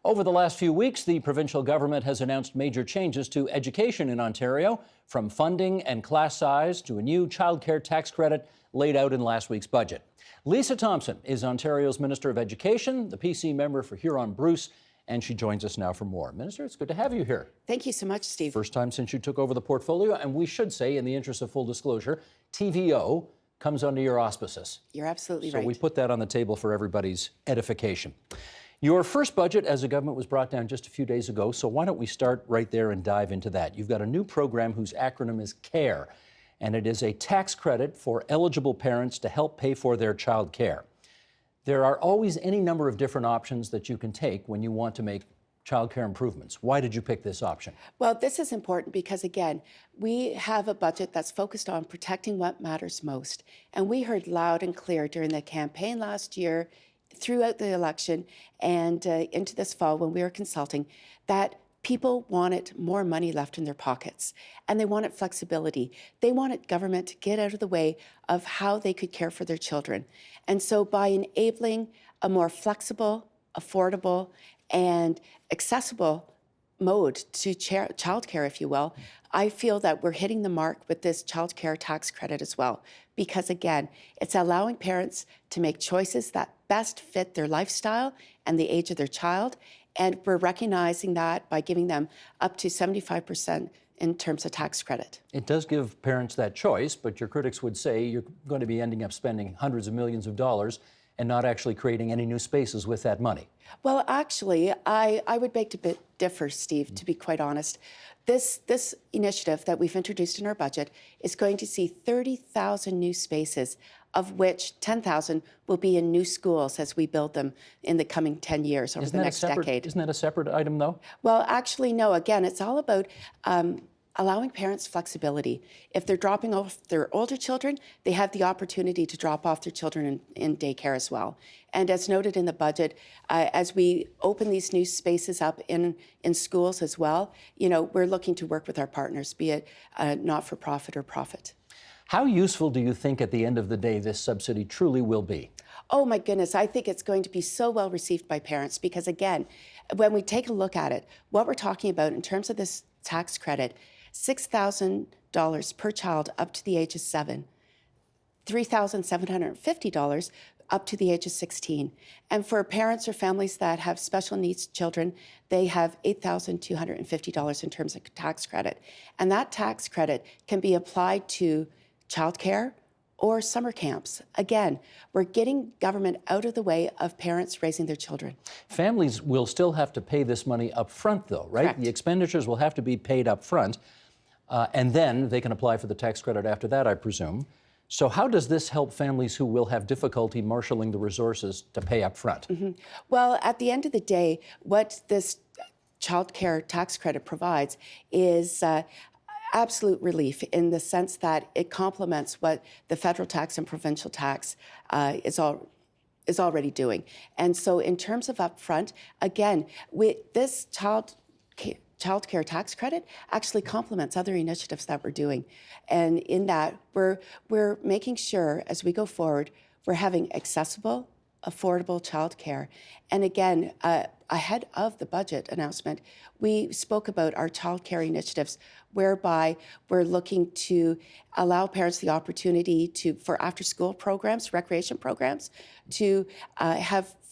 Over the last few weeks, the provincial government has announced major changes to education in Ontario, from funding and class size to a new childcare tax credit laid out in last week's budget. Lisa Thompson is Ontario's Minister of Education, the PC member for Huron-Bruce, and she joins us now for more. Minister, it's good to have you here. Thank you so much, Steve. First time since you took over the portfolio, and we should say, in the interest of full disclosure, TVO comes under your auspices. You're absolutely right. So we put that on the table for everybody's edification. Your first budget as a government was brought down just a few days ago, so why don't we start right there and dive into that. You've got a new program whose acronym is CARE, and it is a tax credit for eligible parents to help pay for their child care. There are always any number of different options that you can take when you want to make child care improvements. Why did you pick this option? Well, this is important because, again, we have a budget that's focused on protecting what matters most. And we heard loud and clear during the campaign last year, throughout the election, and into this fall when we were consulting, that people wanted more money left in their pockets, and they wanted flexibility. They wanted government to get out of the way of how they could care for their children. And so by enabling a more flexible, affordable, and accessible mode to childcare, if you will, I feel that we're hitting the mark with this childcare tax credit as well. Because again, it's allowing parents to make choices that best fit their lifestyle and the age of their child. And we're recognizing that by giving them up to 75% in terms of tax credit. It does give parents that choice, but your critics would say you're going to be ending up spending hundreds of millions of dollars and not actually creating any new spaces with that money. Well, actually, I would beg to differ, Steve, to be quite honest. This initiative that we've introduced in our budget is going to see 30,000 new spaces, of which 10,000 will be in new schools as we build them in the coming 10 years over the next decade. Isn't that a separate item, though? Well, actually, no. Again, it's all about allowing parents flexibility. If they're dropping off their older children, they have the opportunity to drop off their children in daycare as well. And as noted in the budget, as we open these new spaces up in schools as well, we're looking to work with our partners, be it not-for-profit or profit. How useful do you think at the end of the day this subsidy truly will be? Oh my goodness, I think it's going to be so well received by parents because again, when we take a look at it, what we're talking about in terms of this tax credit, $6,000 per child up to the age of 7, $3,750 up to the age of 16. And for parents or families that have special needs children, they have $8,250 in terms of tax credit. And that tax credit can be applied to childcare or summer camps. Again, we're getting government out of the way of parents raising their children. Families will still have to pay this money up front, though, right? Correct. The expenditures will have to be paid up front, and then they can apply for the tax credit after that, I presume. So how does this help families who will have difficulty marshaling the resources to pay up front? Mm-hmm. Well, at the end of the day, what this child care tax credit provides is absolute relief in the sense that it complements what the federal tax and provincial tax is already doing. And so in terms of upfront, again, this child care tax credit actually complements other initiatives that we're doing. And in that, we're making sure as we go forward, we're having accessible, affordable childcare. And again, ahead of the budget announcement, we spoke about our childcare initiatives, whereby we're looking to allow parents the opportunity for after-school programs, recreation programs, to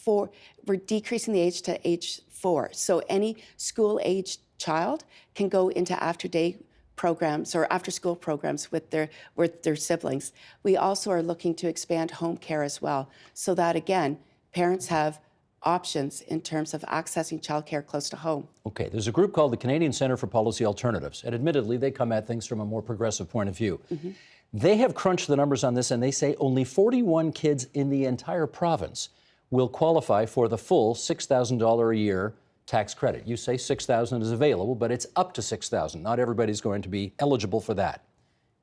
we're decreasing the age to age 4. So any school-aged child can go into after-day programs or after-school programs with their siblings. We also are looking to expand home care as well, so that, again, parents have options in terms of accessing childcare close to home. Okay, there's a group called the Canadian Centre for Policy Alternatives, and admittedly, they come at things from a more progressive point of view. Mm-hmm. They have crunched the numbers on this, and they say only 41 kids in the entire province will qualify for the full $6,000 a year tax credit. You say $6,000 is available, but it's up to $6,000. Not everybody's going to be eligible for that.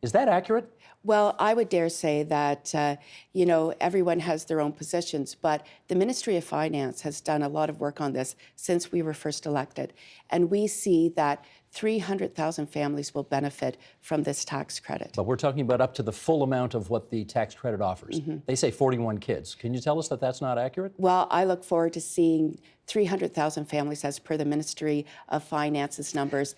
Is that accurate? Well, I would dare say that, everyone has their own positions, but the Ministry of Finance has done a lot of work on this since we were first elected. And we see that 300,000 families will benefit from this tax credit. But we're talking about up to the full amount of what the tax credit offers. They say 41 kids. Can you tell us that that's not accurate? Well, I look forward to seeing 300,000 families, as per the Ministry of Finance's numbers,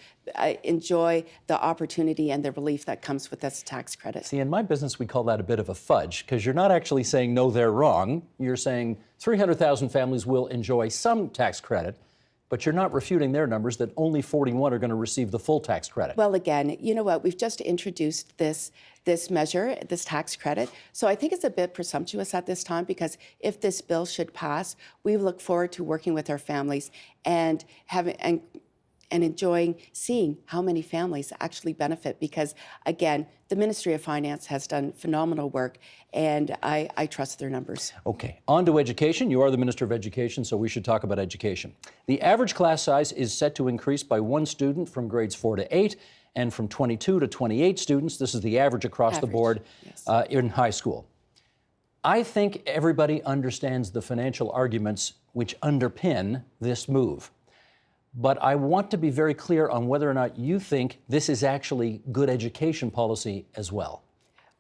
enjoy the opportunity and the relief that comes with this tax credit. See, in my business, we call that a bit of a fudge, because you're not actually saying, no, they're wrong. You're saying 300,000 families will enjoy some tax credit, but you're not refuting their numbers that only 41 are going to receive the full tax credit. Well, again, you know what? We've just introduced this measure, this tax credit. So I think it's a bit presumptuous at this time, because if this bill should pass, we look forward to working with our families and enjoying seeing how many families actually benefit, because, again, the Ministry of Finance has done phenomenal work, and I trust their numbers. Okay, on to education. You are the Minister of Education, so we should talk about education. The average class size is set to increase by 1 student from grades 4 to 8, and from 22 to 28 students. This is the average across the board, yes. In high school. I think everybody understands the financial arguments which underpin this move. But I want to be very clear on whether or not you think this is actually good education policy as well.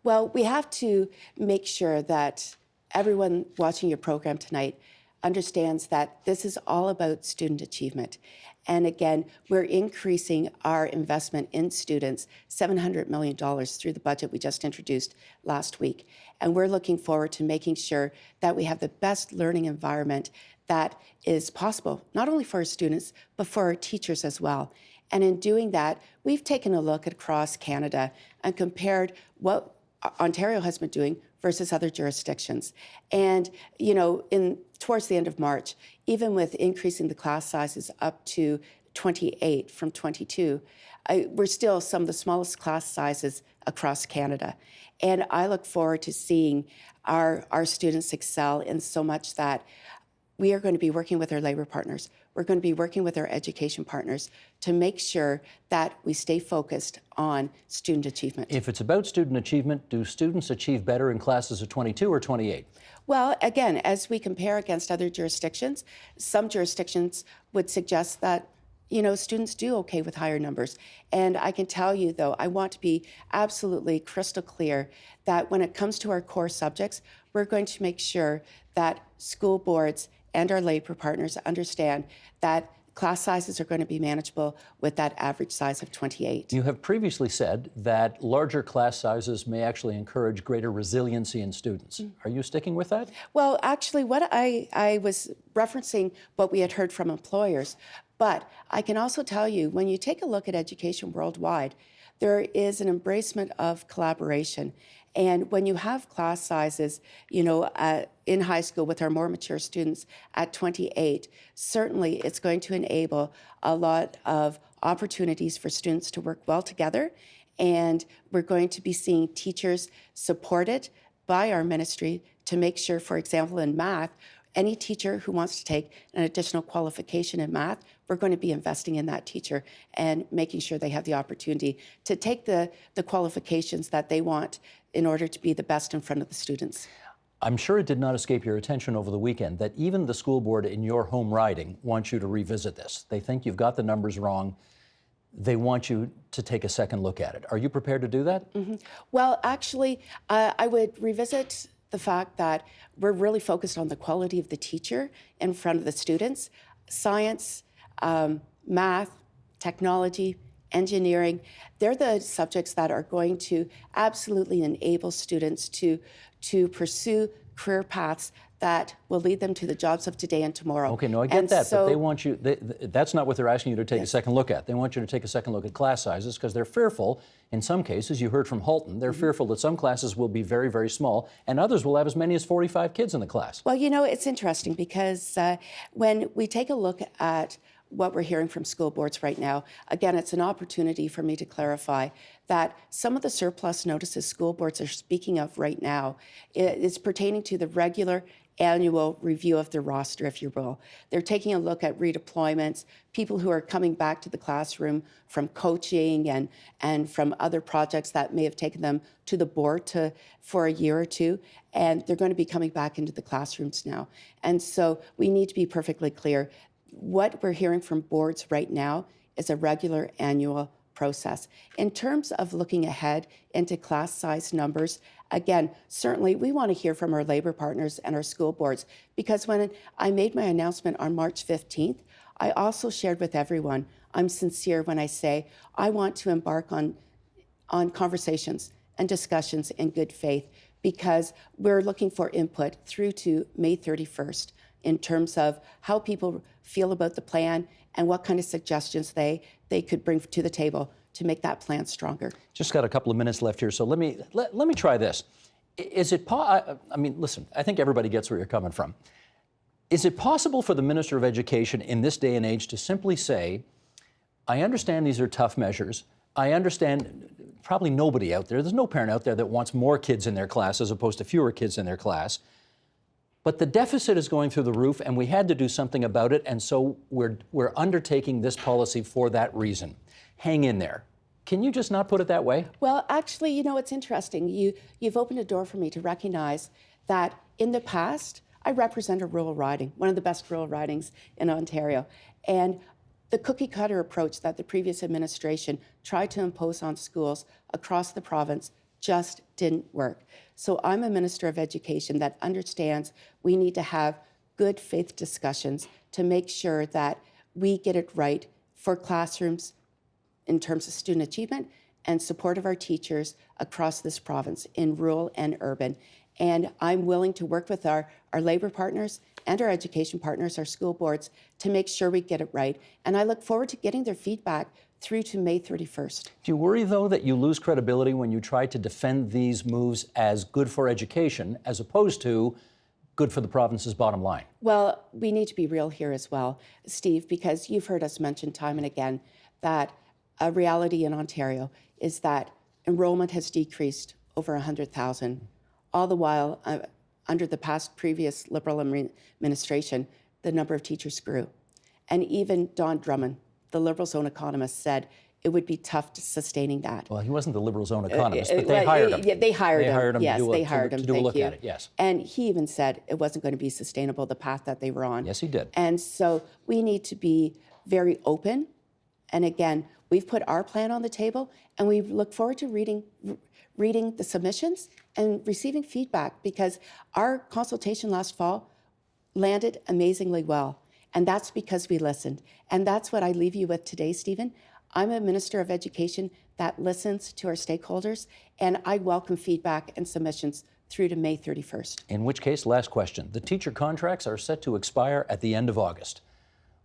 Well, we have to make sure that everyone watching your program tonight understands that this is all about student achievement. And again, we're increasing our investment in students, $700 million through the budget we just introduced last week. And we're looking forward to making sure that we have the best learning environment that is possible, not only for our students, but for our teachers as well. And in doing that, we've taken a look across Canada and compared what Ontario has been doing versus other jurisdictions. And, you know, towards the end of March, even with increasing the class sizes up to 28 from 22, we're still some of the smallest class sizes across Canada. And I look forward to seeing our students excel in so much that we are going to be working with our labor partners. We're going to be working with our education partners to make sure that we stay focused on student achievement. If it's about student achievement, do students achieve better in classes of 22 or 28? Well, again, as we compare against other jurisdictions, some jurisdictions would suggest that, you know, students do okay with higher numbers. And I can tell you, though, I want to be absolutely crystal clear that when it comes to our core subjects, we're going to make sure that school boards and our labor partners understand that class sizes are going to be manageable with that average size of 28. You have previously said that larger class sizes may actually encourage greater resiliency in students. Are you sticking with that? Well, actually, what I was referencing what we had heard from employers, but I can also tell you, when you take a look at education worldwide, there is an embracement of collaboration. And when you have class sizes, you know, in high school with our more mature students at 28, certainly it's going to enable a lot of opportunities for students to work well together. And we're going to be seeing teachers supported by our ministry to make sure, for example, in math, any teacher who wants to take an additional qualification in math, we're going to be investing in that teacher and making sure they have the opportunity to take the qualifications that they want in order to be the best in front of the students. I'm sure it did not escape your attention over the weekend that even the school board in your home riding wants you to revisit this. They think you've got the numbers wrong. They want you to take a second look at it. Are you prepared to do that? Mm-hmm. Well, actually, I would revisit the fact that we're really focused on the quality of the teacher in front of the students. Science, math, technology, engineering, they're the subjects that are going to absolutely enable students to pursue career paths that will lead them to the jobs of today and tomorrow. Okay, no, I get that, but they want you, that's not what they're asking you to take a second look at. They want you to take a second look at class sizes because they're fearful, in some cases, you heard from Halton, they're fearful that some classes will be very, very small and others will have as many as 45 kids in the class. Well, you know, it's interesting because when we take a look at what we're hearing from school boards right now, again, it's an opportunity for me to clarify that some of the surplus notices school boards are speaking of right now is pertaining to the regular annual review of their roster, if you will. They're taking a look at redeployments, people who are coming back to the classroom from coaching and from other projects that may have taken them to the board for a year or two, and they're going to be coming back into the classrooms now. And so we need to be perfectly clear. What we're hearing from boards right now is a regular annual process. In terms of looking ahead into class size numbers, again, certainly we want to hear from our labor partners and our school boards, because when I made my announcement on March 15th, I also shared with everyone, I'm sincere when I say I want to embark on conversations and discussions in good faith, because we're looking for input through to May 31st in terms of how people feel about the plan and what kind of suggestions they could bring to the table to make that plan stronger. Just got a couple of minutes left here, so let me try this. Is it I mean, listen, I think everybody gets where you're coming from. Is it possible for the Minister of Education in this day and age to simply say, I understand these are tough measures. I understand probably nobody out there, there's no parent out there that wants more kids in their class as opposed to fewer kids in their class. But the deficit is going through the roof, and we had to do something about it, and so we're undertaking this policy for that reason. Hang in there. Can you just not put it that way? Well, actually, you know, it's interesting. You've opened a door for me to recognize that in the past, I represent a rural riding, one of the best rural ridings in Ontario. And the cookie cutter approach that the previous administration tried to impose on schools across the province just didn't work. So I'm a Minister of Education that understands we need to have good faith discussions to make sure that we get it right for classrooms in terms of student achievement and support of our teachers across this province in rural and urban. And I'm willing to work with our labor partners and our education partners, our school boards, to make sure we get it right. And I look forward to getting their feedback through to May 31st. Do you worry, though, that you lose credibility when you try to defend these moves as good for education as opposed to good for the province's bottom line? Well, we need to be real here as well, Steve, because you've heard us mention time and again that a reality in Ontario is that enrollment has decreased over 100,000. All the while, under the previous Liberal administration, the number of teachers grew. And even Don Drummond, the Liberals' own economist, said it would be tough to sustaining that. Well, he wasn't the Liberals' own economist, but they hired him. Yeah, they hired him. Yes, they hired him. To do a look at it, yes. And he even said it wasn't going to be sustainable, the path that they were on. Yes, he did. And so we need to be very open. And again, we've put our plan on the table, and we look forward to reading the submissions and receiving feedback, because our consultation last fall landed amazingly well. And that's because we listened. And that's what I leave you with today, Stephen. I'm a Minister of Education that listens to our stakeholders, and I welcome feedback and submissions through to May 31st. In which case, last question. The teacher contracts are set to expire at the end of August.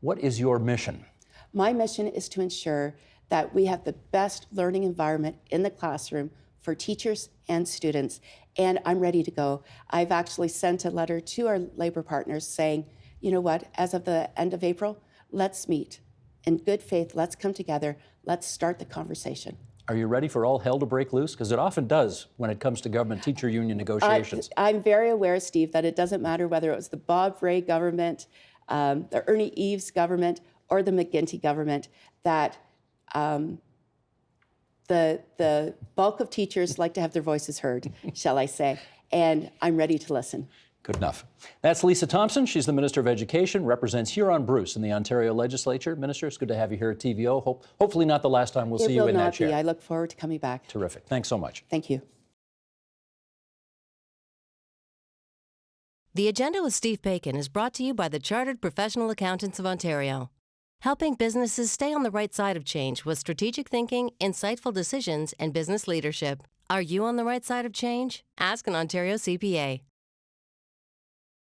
What is your mission? My mission is to ensure that we have the best learning environment in the classroom for teachers and students, and I'm ready to go. I've actually sent a letter to our labor partners saying, you know what, as of the end of April, let's meet. In good faith, let's come together, let's start the conversation. Are you ready for all hell to break loose? Because it often does when it comes to government-teacher union negotiations. I'm very aware, Steve, that it doesn't matter whether it was the Bob Rae government, the Ernie Eves government, or the McGuinty government, that the bulk of teachers like to have their voices heard, shall I say, and I'm ready to listen. Good enough. That's Lisa Thompson. She's the Minister of Education, represents Huron-Bruce in the Ontario Legislature. Minister, it's good to have you here at TVO. Hopefully not the last time we'll see you in that chair. It will not be. I look forward to coming back. Terrific. Thanks so much. Thank you. The Agenda with Steve Paikin is brought to you by the Chartered Professional Accountants of Ontario, helping businesses stay on the right side of change with strategic thinking, insightful decisions, and business leadership. Are you on the right side of change? Ask an Ontario CPA.